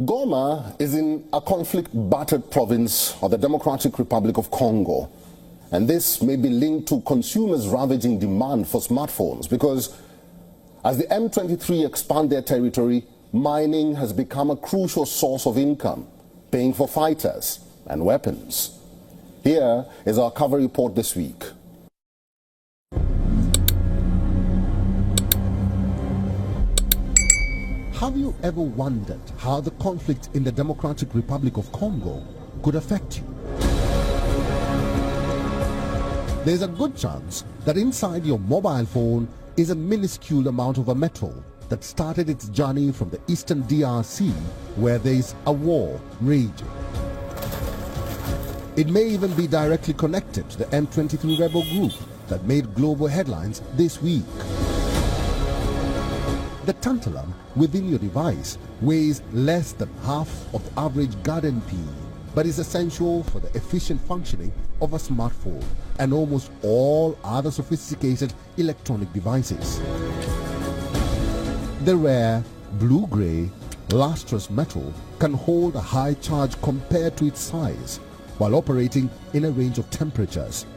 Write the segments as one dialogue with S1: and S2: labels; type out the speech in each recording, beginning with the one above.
S1: Goma is in a conflict-battered province of the Democratic Republic of Congo. And this may be linked to consumers' ravaging demand for smartphones because as the M23 expand their territory, mining has become a crucial source of income, paying for fighters and weapons. Here is our cover report this week. Have you ever wondered how the conflict in the Democratic Republic of Congo could affect you? There's a good chance that inside your mobile phone is a minuscule amount of a metal that started its journey from the eastern DRC, where there is a war raging. It may even be directly connected to the M23 rebel group that made global headlines this week. The tantalum within your device weighs less than half of the average garden pea, but is essential for the efficient functioning of a smartphone and almost all other sophisticated electronic devices. The rare, blue-gray, lustrous metal can hold a high charge compared to its size while operating in a range of temperatures.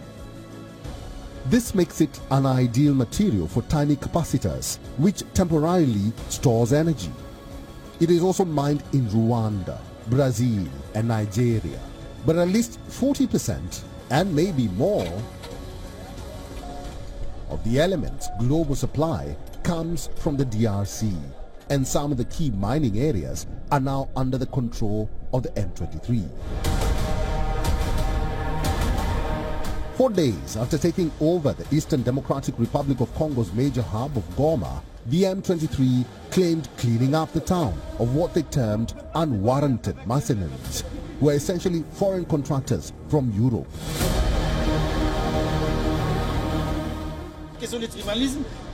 S1: This makes it an ideal material for tiny capacitors, which temporarily stores energy. It is also mined in Rwanda, Brazil and Nigeria, but at least 40% and maybe more of the element's global supply comes from the DRC, and some of the key mining areas are now under the control of the M23. 4 days after taking over the Eastern Democratic Republic of Congo's major hub of Goma, the M23 claimed cleaning up the town of what they termed unwarranted mercenaries, who are essentially foreign contractors from Europe.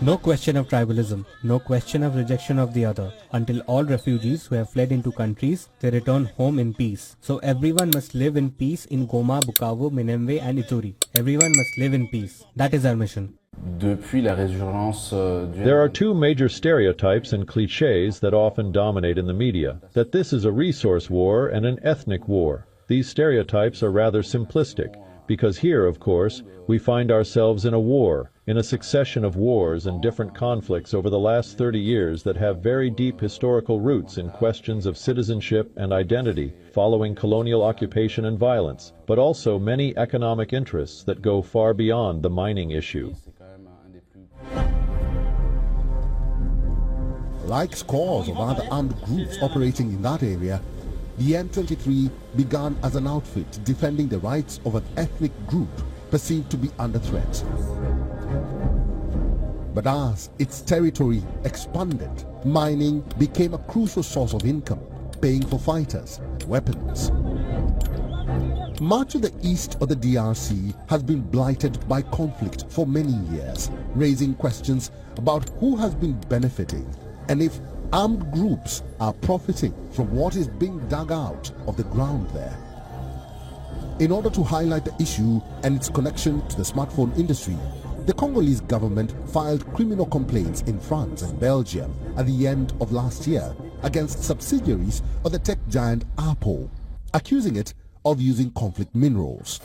S2: No question of tribalism, no question of rejection of the other, until all refugees who have fled into countries, they return home in peace. So everyone must live in peace in Goma, Bukavu, Minembwe and Ituri. Everyone must live in peace. That is our mission.
S3: There are two major stereotypes and cliches that often dominate in the media, that this is a resource war and an ethnic war. These stereotypes are rather simplistic, because here, of course, we find ourselves in a war, in a succession of wars and different conflicts over the last 30 years that have very deep historical roots in questions of citizenship and identity following colonial occupation and violence, but also many economic interests that go far beyond the mining issue.
S1: Like scores of other armed groups operating in that area, the M23 began as an outfit defending the rights of an ethnic group perceived to be under threat. But as its territory expanded, mining became a crucial source of income, paying for fighters and weapons. Much of the east of the DRC has been blighted by conflict for many years, raising questions about who has been benefiting and if armed groups are profiting from what is being dug out of the ground there. In order to highlight the issue and its connection to the smartphone industry, the Congolese government filed criminal complaints in France and Belgium at the end of last year against subsidiaries of the tech giant Apple, accusing it of using conflict minerals.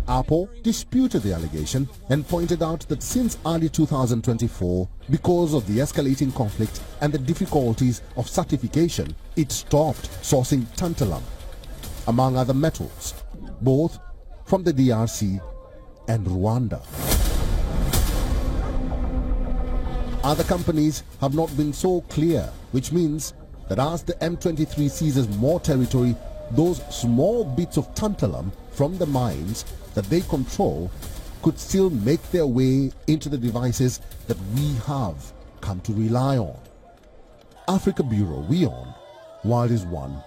S1: Apple disputed the allegation and pointed out that since early 2024, because of the escalating conflict and the difficulties of certification, it stopped sourcing tantalum, among other metals, both from the DRC and Rwanda. Other companies have not been so clear, which means that as the M23 seizes more territory, those small bits of tantalum from the mines that they control could still make their way into the devices that we have come to rely on. Africa Bureau, WION, World is One.